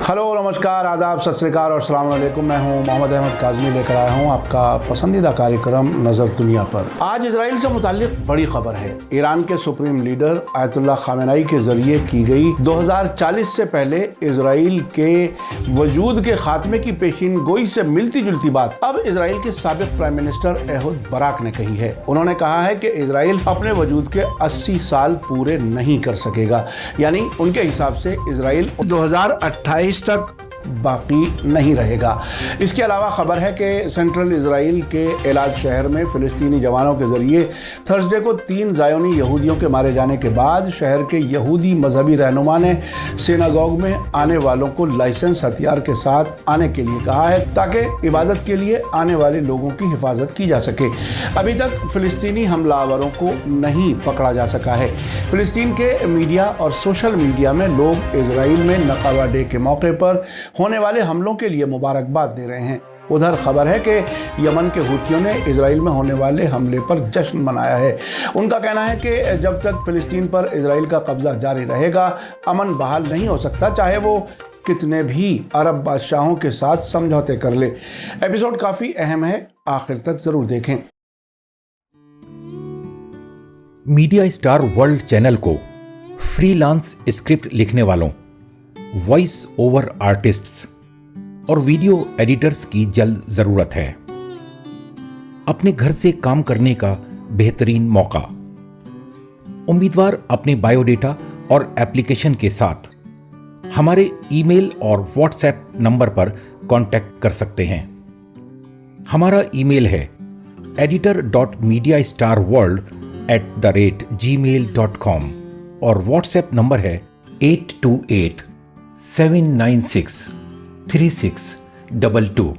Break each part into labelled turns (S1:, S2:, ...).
S1: Hello, नमस्कार, आदाब, सत श्री अकाल और अस्सलाम वालेकुम। मैं हूं मोहम्मद अहमद काज़मी, लेकर आया हूं आपका पसंदीदा कार्यक्रम नज़र दुनिया पर। आज इजराइल से मुताल्लिक बड़ी खबर है। ईरान के सुप्रीम लीडर आयतुल्लाह खामेनेई के जरिए की गई 2040 से पहले इजराइल के वजूद के खात्मे की पेशीन गोई से मिलती जुलती बात अब इजराइल के साबिक प्राइम मिनिस्टर एहुद बराक ने कही है। उन्होंने कहा है कि इजराइल अपने वजूद के 80 साल पूरे नहीं कर सकेगा, यानी उनके हिसाब से इजराइल 2028 तक बाकी नहीं रहेगा। इसके अलावा खबर है कि सेंट्रल इजराइल के एलाद शहर में फिलिस्तीनी जवानों के जरिए थर्सडे को 3 ज़ायोनी यहूदियों के मारे जाने के बाद शहर के यहूदी मजहबी रहनुमा ने सिनागोग में आने वालों को लाइसेंस हथियार के साथ आने के लिए कहा है, ताकि इबादत के लिए आने वाले लोगों की हिफाजत की जा सके। अभी तक फिलिस्तीनी हमलावरों को नहीं पकड़ा जा सका है। फिलिस्तीन के मीडिया और सोशल मीडिया में लोग इजराइल में नकाबा डे के मौके पर होने वाले हमलों के लिए मुबारकबाद दे रहे हैं। उधर खबर है कि यमन के हूथियों ने इजराइल में होने वाले हमले पर जश्न मनाया है। उनका कहना है कि जब तक फिलिस्तीन पर इजराइल का कब्जा जारी रहेगा, अमन बहाल नहीं हो सकता, चाहे वो कितने भी अरब बादशाहों के साथ समझौते कर ले। एपिसोड काफ़ी अहम है, आखिर तक ज़रूर देखें।
S2: मीडिया स्टार वर्ल्ड चैनल को फ्रीलांस स्क्रिप्ट लिखने वालों, वॉइस ओवर आर्टिस्ट्स और वीडियो एडिटर्स की जल्द ज़रूरत है। अपने घर से काम करने का बेहतरीन मौका। उम्मीदवार अपने बायोडेटा और एप्लीकेशन के साथ हमारे ईमेल और व्हाट्सएप नंबर पर कांटेक्ट कर सकते हैं। हमारा ईमेल है editor.mediastarworld@gmail.com और व्हाट्सएप नंबर है 8287963622।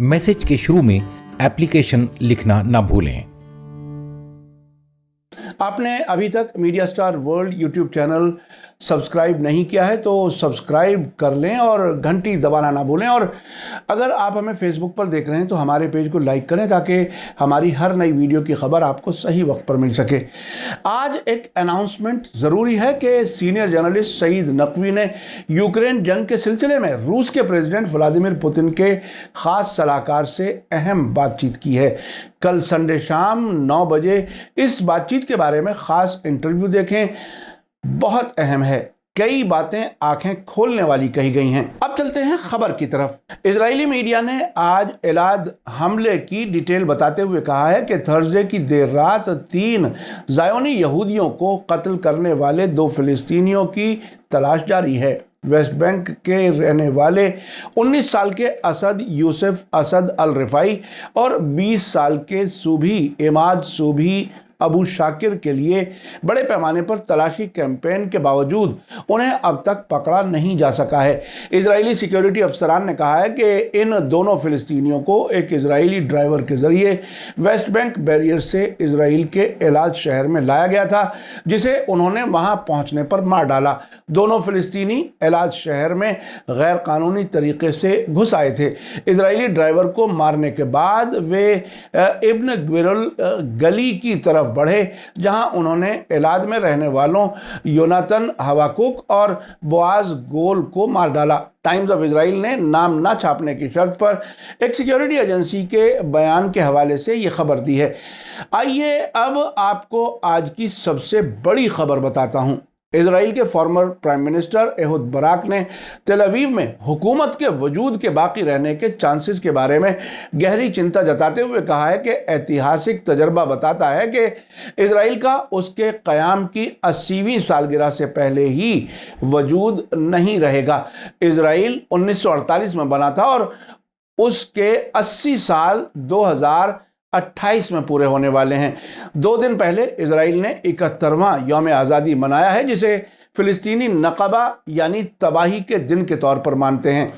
S2: मैसेज के शुरू में एप्लीकेशन लिखना ना भूलें।
S1: आपने अभी तक media star world YouTube channel subscribe नहीं किया है तो सब्सक्राइब कर लें और घंटी दबाना ना भूलें। और अगर आप हमें फेसबुक पर देख रहे हैं तो हमारे पेज को लाइक करें, ताकि हमारी हर नई वीडियो की खबर आपको सही वक्त पर मिल सके। आज एक अनाउंसमेंट ज़रूरी है कि सीनियर जर्नलिस्ट सईद नकवी ने यूक्रेन जंग के सिलसिले में रूस के प्रेसिडेंट व्लादिमीर पुतिन के ख़ास सलाहकार से अहम बातचीत की है। कल संडे शाम 9 बजे इस बातचीत के बारे में ख़ास इंटरव्यू देखें, बहुत अहम है। कई बातें आंखें खोलने वाली कही गई हैं। अब चलते हैं खबर की तरफ। इजरायली मीडिया ने आज एलाद हमले की डिटेल बताते हुए कहा है कि थर्सडे की देर रात 3 ज़ायोनी यहूदियों को कत्ल करने वाले 2 फिलिस्तीनियों की तलाश जारी है। वेस्ट बैंक के रहने वाले 19 साल के असद यूसुफ असद अल रिफाई और 20 साल के सूभी इमाद सूभी अबू शाकिर के लिए बड़े पैमाने पर तलाशी कैंपेन के बावजूद उन्हें अब तक पकड़ा नहीं जा सका है। इजरायली सिक्योरिटी अफसरान ने कहा है कि इन दोनों फिलिस्तीनियों को एक इजरायली ड्राइवर के जरिए वेस्ट बैंक बैरियर से इजराइल के एलाद शहर में लाया गया था, जिसे उन्होंने वहां पहुंचने पर मार डाला। दोनों फिलिस्तीनी एलाद शहर में गैर कानूनी तरीके से घुस आए थे। इजरायली ड्राइवर को मारने के बाद वे इब्न ग्विरल गली की तरफ बढ़े, जहां उन्होंने एलाद में रहने वालों योनातन हवाकुक और बोआज गोल को मार डाला। टाइम्स ऑफ इजराइल ने नाम ना छापने की शर्त पर एक सिक्योरिटी एजेंसी के बयान के हवाले से ये खबर दी है। आइए अब आपको आज की सबसे बड़ी खबर बताता हूं। इजराइल के former prime minister Ehud Barak ने तेल अवीव में हुकूमत के वजूद के बाकी रहने के चांसेस के बारे में गहरी चिंता जताते हुए कहा है कि ऐतिहासिक तजर्बा बताता है कि इजराइल का उसके क़याम की 80वीं सालगिरह से पहले ही वजूद नहीं रहेगा। इजराइल 1948 में बना था और उसके 80 साल 2028 में पूरे होने वाले हैं। 2 दिन पहले इजराइल ने 71वां यौम आज़ादी मनाया है, जिसे फिलिस्तीनी नक़बा यानी तबाही के दिन के तौर पर मानते हैं।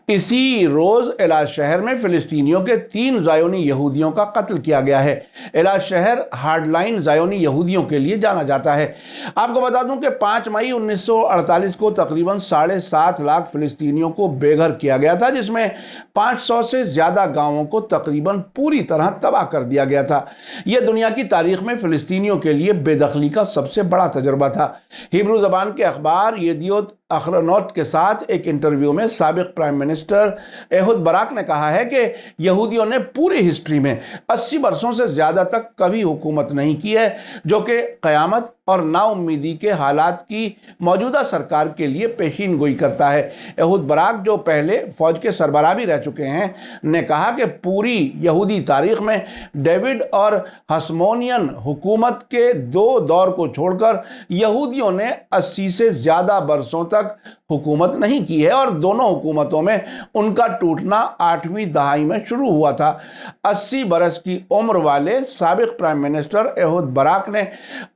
S1: इसी रोज़ एलाद शहर में फ़िलिस्तीनियों के 3 ज़ायोनी यहूदियों का कत्ल किया गया है। एलाद शहर हार्डलाइन ज़ायोनी यहूदियों के लिए जाना जाता है। आपको बता दूं कि 5 मई 1948 को तकरीबन 7.5 लाख फ़िलिस्तीनियों को बेघर किया गया था, जिसमें 500 से ज़्यादा गाँवों को तकरीबन पूरी तरह तबाह कर दिया गया था। यह दुनिया की तारीख में फ़िलिस्तीनियों के लिए बेदखली का सबसे बड़ा तजुर्बा था। हिब्रू ज़बान के अखबार येदियोत अखरोनॉट के साथ एक इंटरव्यू में साबिक प्राइम मिनिस्टर एहुद बराक ने कहा है कि यहूदियों ने पूरी हिस्ट्री में 80 वर्षों से ज़्यादा तक कभी हुकूमत नहीं की है, जो कि क़यामत और नाउम्मीदी के हालात की मौजूदा सरकार के लिए पेशीन गोई करता है। एहुद बराक, जो पहले फ़ौज के सरबराह भी रह चुके हैं, ने कहा कि पूरी यहूदी तारीख में डेविड और हसमोनियन हुकूमत के 2 दौर को छोड़कर यहूदियों ने 80 से ज़्यादा बरसों तक हुकूमत नहीं की है और दोनों हुकूमतों में उनका टूटना 8वीं दहाई में शुरू हुआ था। 80 बरस की उम्र वाले साबिक प्राइम मिनिस्टर एहुद बराक ने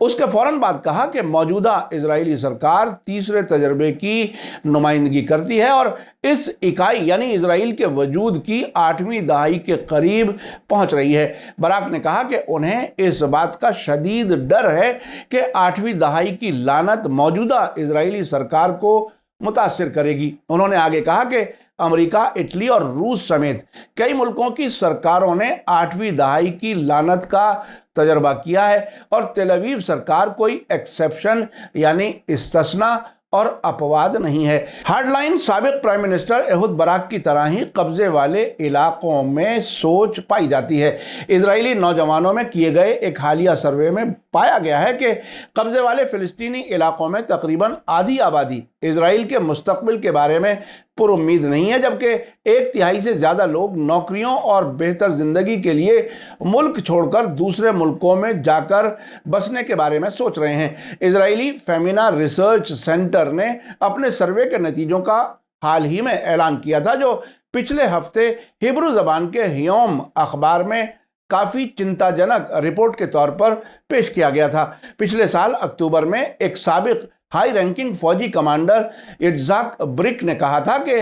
S1: उसके फौरन बाद कहा कि मौजूदा इजरायली सरकार तीसरे तजर्बे की नुमाइंदगी करती है और इस इकाई यानी इजराइल के वजूद की 8वीं दहाई के करीब पहुंच रही है। बराक ने कहा कि उन्हें इस बात का शदीद डर है कि 8वीं दहाई की लानत मौजूदा इजरायली सरकार को मुतासिर करेगी। उन्होंने आगे कहा कि अमेरिका, इटली और रूस समेत कई मुल्कों की सरकारों ने 8वीं दहाई की लानत का तजर्बा किया है और तेल अवीव सरकार कोई एक्सेप्शन यानी इस्तिस्ना और अपवाद नहीं है। हार्डलाइन साबिक प्राइम मिनिस्टर एहुद बराक की तरह ही कब्जे वाले इलाकों में सोच पाई जाती है। इजरायली नौजवानों में किए गए एक हालिया सर्वे में पाया गया है कि कब्जे वाले फिलिस्तीनी इलाकों में तकरीबन आधी आबादी इजराइल के मुस्तकबिल के बारे में पुरुम्मीद नहीं है, जबकि 1/3 से ज़्यादा लोग नौकरियों और बेहतर ज़िंदगी के लिए मुल्क छोड़कर दूसरे मुल्कों में जाकर बसने के बारे में सोच रहे हैं। इजरायली फेमिना रिसर्च सेंटर ने अपने सर्वे के नतीजों का हाल ही में ऐलान किया था, जो पिछले हफ्ते हिब्रू ज़बान के ह्योम अखबार में काफ़ी चिंताजनक रिपोर्ट के तौर पर पेश किया गया था। पिछले साल अक्टूबर में एक साबिक हाई रैंकिंग फौजी कमांडर इट्ज़ाक ब्रिक ने कहा था कि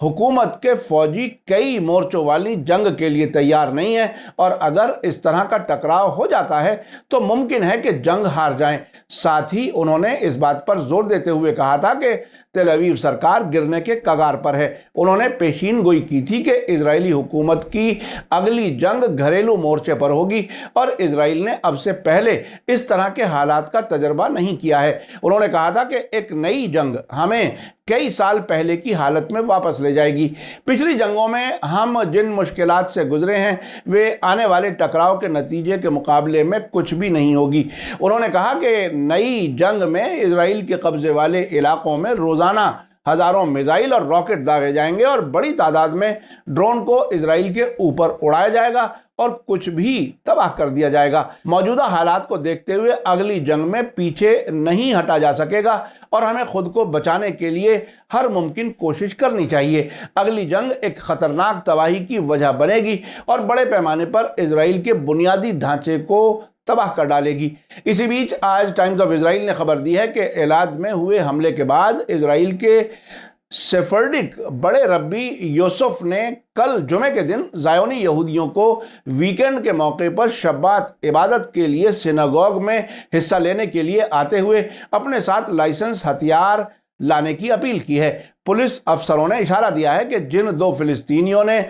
S1: हुकूमत के फौजी कई मोर्चों वाली जंग के लिए तैयार नहीं है और अगर इस तरह का टकराव हो जाता है तो मुमकिन है कि जंग हार जाएं। साथ ही उन्होंने इस बात पर जोर देते हुए कहा था कि तेल अवीव सरकार गिरने के कगार पर है। उन्होंने पेशीन गोई की थी कि इजरायली हुकूमत की अगली जंग घरेलू मोर्चे पर होगी और इजराइल ने अब से पहले इस तरह के हालात का तजर्बा नहीं किया है। उन्होंने कहा था कि एक नई जंग हमें कई साल पहले की हालत में वापस ले जाएगी। पिछली जंगों में हम जिन मुश्किलात से गुजरे हैं वे आने वाले टकराव के नतीजे के मुकाबले में कुछ भी नहीं होगी। उन्होंने कहा कि नई जंग में इजराइल के कब्जे वाले इलाकों में रोज़ाना हज़ारों मिसाइल और रॉकेट दागे जाएंगे और बड़ी तादाद में ड्रोन को इजराइल के ऊपर उड़ाया जाएगा और कुछ भी तबाह कर दिया जाएगा। मौजूदा हालात को देखते हुए अगली जंग में पीछे नहीं हटा जा सकेगा और हमें खुद को बचाने के लिए हर मुमकिन कोशिश करनी चाहिए। अगली जंग एक खतरनाक तबाही की वजह बनेगी और बड़े पैमाने पर इजराइल के बुनियादी ढांचे को तबाह कर डालेगी। इसी बीच आज टाइम्स ऑफ इजराइल ने खबर दी है कि एलाद में हुए हमले के बाद इजराइल के सेफर्डिक बड़े रब्बी यूसुफ ने कल जुमे के दिन ज़ायोनी यहूदियों को वीकेंड के मौके पर शब्बात इबादत के लिए सिनागोग में हिस्सा लेने के लिए आते हुए अपने साथ लाइसेंस हथियार लाने की अपील की है। पुलिस अफसरों ने इशारा दिया है कि जिन 2 फिलिस्तीनियों ने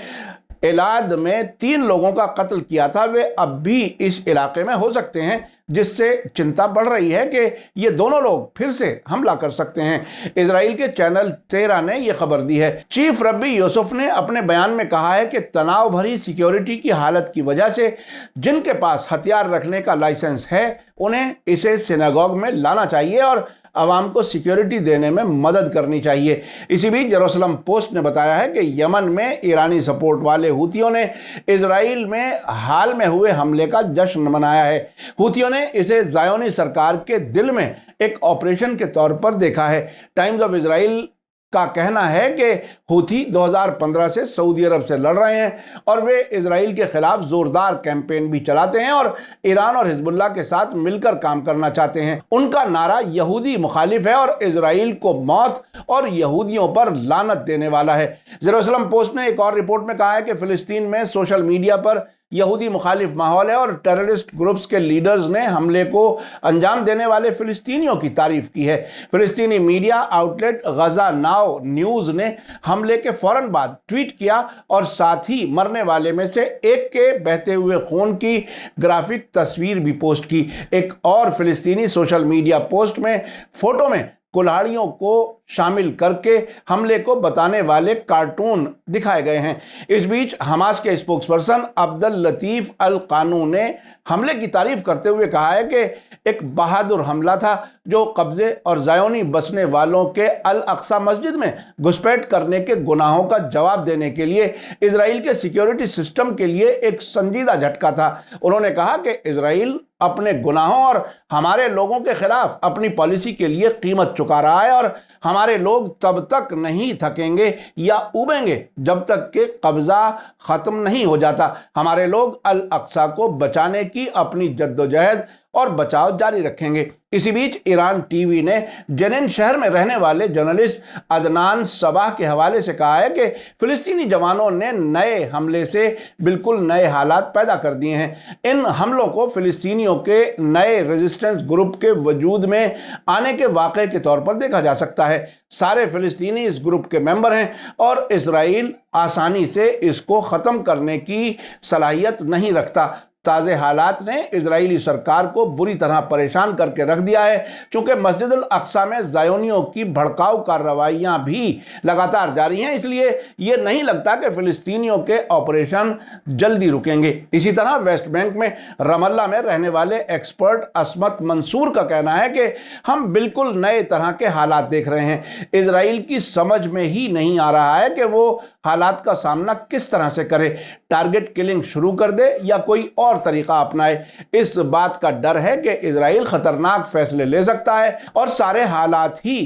S1: एलाद में 3 लोगों का कत्ल किया था वे अब भी इस इलाके में हो सकते हैं, जिससे चिंता बढ़ रही है कि ये दोनों लोग फिर से हमला कर सकते हैं। इजराइल के चैनल 13 ने यह खबर दी है। चीफ रब्बी यूसुफ ने अपने बयान में कहा है कि तनाव भरी सिक्योरिटी की हालत की वजह से जिनके पास हथियार रखने का लाइसेंस है उन्हें इसे सिनागोग में लाना चाहिए और आवाम को सिक्योरिटी देने में मदद करनी चाहिए। इसी बीच जेरूसलम पोस्ट ने बताया है कि यमन में ईरानी सपोर्ट वाले हूथियों ने इजराइल में हाल में हुए हमले का जश्न मनाया है। हूथियों ने इसे ज़ायोनी सरकार के दिल में एक ऑपरेशन के तौर पर देखा है। टाइम्स ऑफ इजराइल का कहना है कि हूथी 2015 से सऊदी अरब से लड़ रहे हैं और वे इजराइल के खिलाफ जोरदार कैंपेन भी चलाते हैं और ईरान और हिजबुल्लाह के साथ मिलकर काम करना चाहते हैं। उनका नारा यहूदी मुखालिफ है और इजराइल को मौत और यहूदियों पर लानत देने वाला है। जेरूसलम पोस्ट ने एक और रिपोर्ट में कहा है कि फिलिस्तीन में सोशल मीडिया पर यहूदी मुखालिफ माहौल है और टेररिस्ट ग्रुप्स के लीडर्स ने हमले को अंजाम देने वाले फिलिस्तीनियों की तारीफ की है। फिलिस्तीनी मीडिया आउटलेट गजा नाउ न्यूज़ ने हमले के फौरन बाद ट्वीट किया और साथ ही मरने वाले में से एक के बहते हुए खून की ग्राफिक तस्वीर भी पोस्ट की। एक और फिलिस्तीनी सोशल मीडिया पोस्ट में फोटो में कुल्हाड़ियों को शामिल करके हमले को बताने वाले कार्टून दिखाए गए हैं। इस बीच हमास के स्पोक्सपर्सन अब्दुल लतीफ अल कानू ने हमले की तारीफ करते हुए कहा है कि एक बहादुर हमला था जो कब्जे और ज़ायोनी बसने वालों के अल अक्सा मस्जिद में घुसपैठ करने के गुनाहों का जवाब देने के लिए इजराइल के सिक्योरिटी सिस्टम के लिए एक संजीदा झटका था। उन्होंने कहा कि इजराइल अपने गुनाहों और हमारे लोगों के खिलाफ अपनी पॉलिसी के लिए कीमत चुका रहा है और हमारे लोग तब तक नहीं थकेंगे या उबेंगे जब तक कि कब्जा ख़त्म नहीं हो जाता। हमारे लोग अल अक्सा को बचाने की अपनी जद्दोजहद और बचाव जारी रखेंगे। इसी बीच ईरान टीवी ने जेनिन शहर में रहने वाले जर्नलिस्ट अदनान सबाह के हवाले से कहा है कि फिलिस्तीनी जवानों ने नए हमले से बिल्कुल नए हालात पैदा कर दिए हैं। इन हमलों को फिलिस्तीनियों के नए रेजिस्टेंस ग्रुप के वजूद में आने के वाक़े के तौर पर देखा जा सकता है। सारे फिलिस्तीनी इस ग्रुप के मेंबर हैं और इजराइल आसानी से इसको ख़त्म करने की सलाहियत नहीं रखता। ताज़े हालात ने इजरायली सरकार को बुरी तरह परेशान करके रख दिया है, चूंकि मस्जिद अल अक्सा में ज़ायोनियों की भड़काऊ कार्रवाइयाँ भी लगातार जारी हैं, इसलिए ये नहीं लगता कि फ़िलिस्तीनियों के ऑपरेशन जल्दी रुकेंगे। इसी तरह वेस्ट बैंक में रमल्ला में रहने वाले एक्सपर्ट असमत मंसूर का कहना है कि हम बिल्कुल नए तरह के हालात देख रहे हैं। इजराइल की समझ में ही नहीं आ रहा है कि वो हालात का सामना किस तरह से करे, टारगेट किलिंग शुरू कर दे या कोई और तरीका अपनाए। इस बात का डर है कि इजराइल खतरनाक फैसले ले सकता है और सारे हालात ही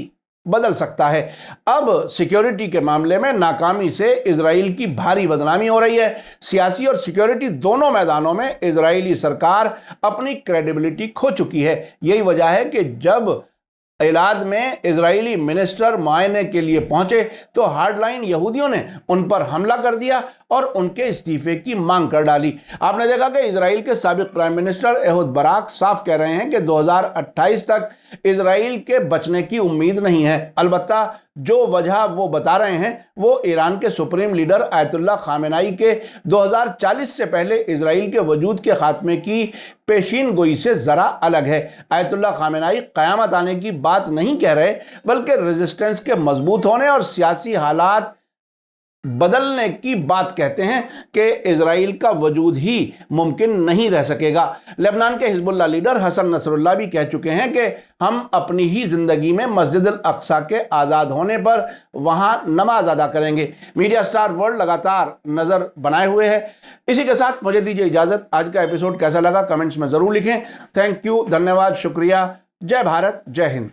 S1: बदल सकता है। अब सिक्योरिटी के मामले में नाकामी से इजराइल की भारी बदनामी हो रही है। सियासी और सिक्योरिटी दोनों मैदानों में इजरायली सरकार अपनी क्रेडिबिलिटी खो चुकी है। यही वजह है कि जब इलाद में इजरायली मिनिस्टर मुआयने के लिए पहुंचे तो हार्डलाइन यहूदियों ने उन पर हमला कर दिया और उनके इस्तीफे की मांग कर डाली। आपने देखा कि इजराइल के साबिक प्राइम मिनिस्टर एहुद बराक साफ कह रहे हैं कि 2028 तक इजराइल के बचने की उम्मीद नहीं है। अलबत्ता जो वजह वो बता रहे हैं वो ईरान के सुप्रीम लीडर आयतुल्लाह खामेनाई के 2040 से पहले इजराइल के वजूद के खात्मे की पेशीन गोई से ज़रा अलग है। आयतुल्लाह खामेनाई क़यामत आने की बात नहीं कह रहे, बल्कि रेजिस्टेंस के मजबूत होने और सियासी हालात बदलने की बात कहते हैं कि इजराइल का वजूद ही मुमकिन नहीं रह सकेगा। लेबनान के हिजबुल्लाह लीडर हसन नसरुल्लाह भी कह चुके हैं कि हम अपनी ही ज़िंदगी में मस्जिद अल अक्सा के आज़ाद होने पर वहां नमाज अदा करेंगे। मीडिया स्टार वर्ल्ड लगातार नज़र बनाए हुए है। इसी के साथ मुझे दीजिए इजाज़त। आज का एपिसोड कैसा लगा कमेंट्स में ज़रूर लिखें। थैंक यू, धन्यवाद, शुक्रिया। जय भारत, जय हिंद।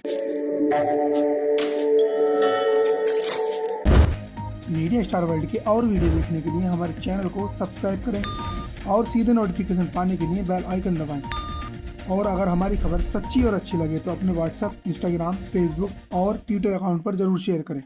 S3: मीडिया स्टार वर्ल्ड के और वीडियो देखने के लिए हमारे चैनल को सब्सक्राइब करें और सीधे नोटिफिकेशन पाने के लिए बेल आइकन दबाएं। और अगर हमारी खबर सच्ची और अच्छी लगे तो अपने व्हाट्सएप, इंस्टाग्राम, फेसबुक और ट्विटर अकाउंट पर ज़रूर शेयर करें।